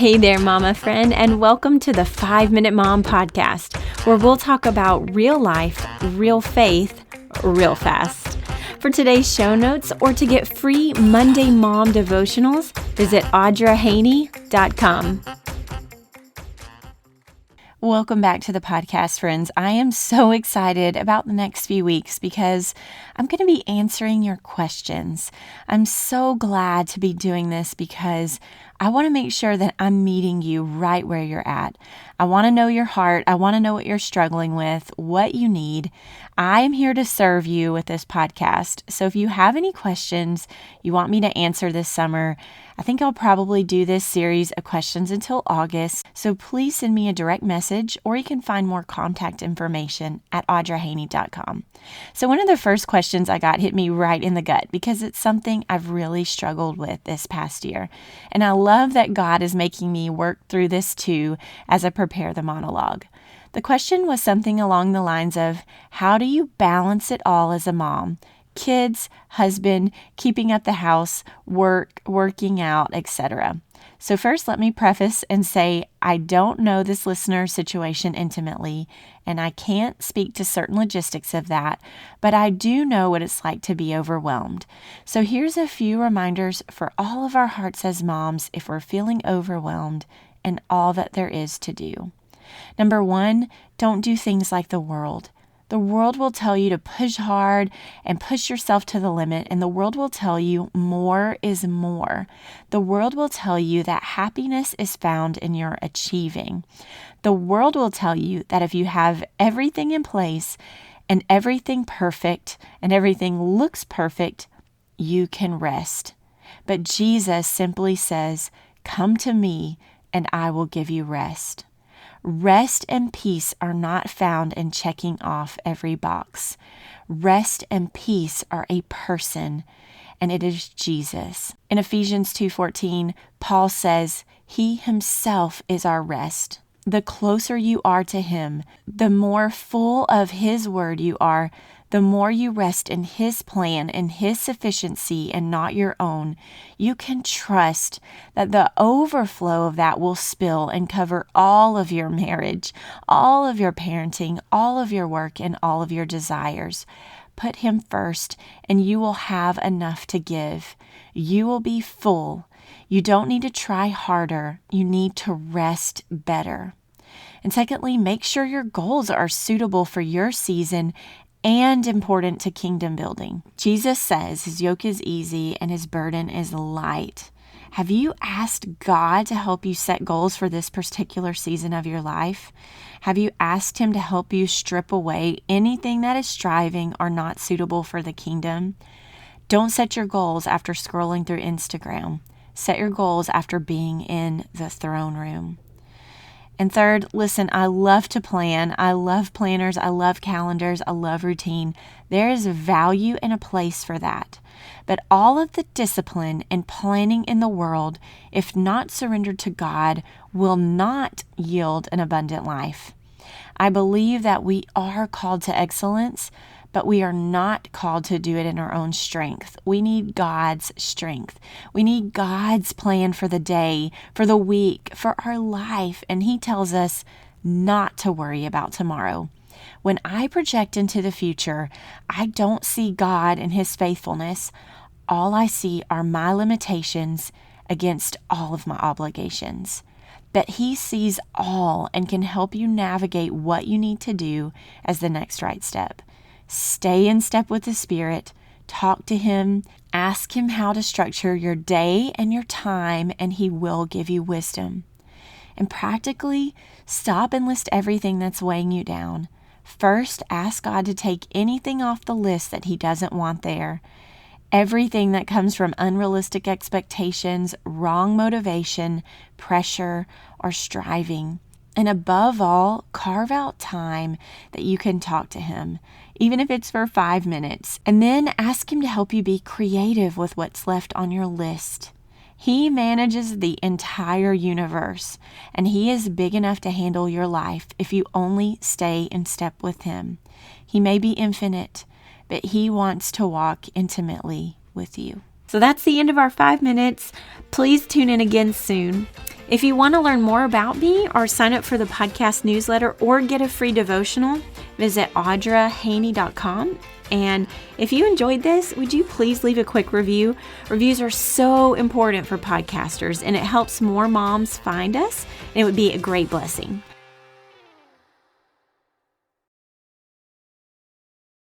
Hey there, mama friend, and welcome to the 5-Minute Mom podcast, where we'll talk about real life, real faith, real fast. For today's show notes or to get free Monday Mom devotionals, visit audrahaney.com. Welcome back to the podcast, friends. I am so excited about the next few weeks because I'm going to be answering your questions. I'm so glad to be doing this because I want to make sure that I'm meeting you right where you're at. I want to know your heart. I want to know what you're struggling with, what you need. I am here to serve you with this podcast. So if you have any questions you want me to answer this summer, I think I'll probably do this series of questions until August. So please send me a direct message, or you can find more contact information at audrahaney.com. So one of the first questions I got hit me right in the gut because it's something I've really struggled with this past year. And I love that God is making me work through this too as I prepare the monologue. The question was something along the lines of, how do you balance it all as a mom? Kids, husband, keeping up the house, work, working out, etc. So first, let me preface and say I don't know this listener's situation intimately, and I can't speak to certain logistics of that, but I do know what it's like to be overwhelmed. So here's a few reminders for all of our hearts as moms if we're feeling overwhelmed and all that there is to do. Number 1, don't do things like the world. The world will tell you to push hard and push yourself to the limit, and the world will tell you more is more. The world will tell you that happiness is found in your achieving. The world will tell you that if you have everything in place and everything perfect and everything looks perfect, you can rest. But Jesus simply says, "Come to me and I will give you rest." Rest and peace are not found in checking off every box. Rest and peace are a person, and it is Jesus. In Ephesians 2:14, Paul says, "He himself is our rest." The closer you are to him, the more full of his word you are, the more you rest in his plan and his sufficiency and not your own. You can trust that the overflow of that will spill and cover all of your marriage, all of your parenting, all of your work, and all of your desires. Put him first, and you will have enough to give. You will be full. You don't need to try harder. You need to rest better. And secondly, make sure your goals are suitable for your season and important to kingdom building. Jesus says his yoke is easy and his burden is light. Have you asked God to help you set goals for this particular season of your life? Have you asked him to help you strip away anything that is striving or not suitable for the kingdom? Don't set your goals after scrolling through Instagram. Set your goals after being in the throne room. And third, listen, I love to plan. I love planners. I love calendars. I love routine. There is value and a place for that. But all of the discipline and planning in the world, if not surrendered to God, will not yield an abundant life. I believe that we are called to excellence, but we are not called to do it in our own strength. We need God's strength. We need God's plan for the day, for the week, for our life. And he tells us not to worry about tomorrow. When I project into the future, I don't see God and his faithfulness. All I see are my limitations against all of my obligations. But he sees all and can help you navigate what you need to do as the next right step. Stay in step with the Spirit, talk to him, ask him how to structure your day and your time, and he will give you wisdom. And practically, stop and list everything that's weighing you down. First, ask God to take anything off the list that he doesn't want there. Everything that comes from unrealistic expectations, wrong motivation, pressure, or striving. And above all, carve out time that you can talk to him, even if it's for 5 minutes. And then ask him to help you be creative with what's left on your list. He manages the entire universe, and he is big enough to handle your life if you only stay in step with him. He may be infinite, but he wants to walk intimately with you. So that's the end of our 5 minutes. Please tune in again soon. If you want to learn more about me or sign up for the podcast newsletter or get a free devotional, visit audrahaney.com. And if you enjoyed this, would you please leave a quick review? Reviews are so important for podcasters, and it helps more moms find us, and it would be a great blessing.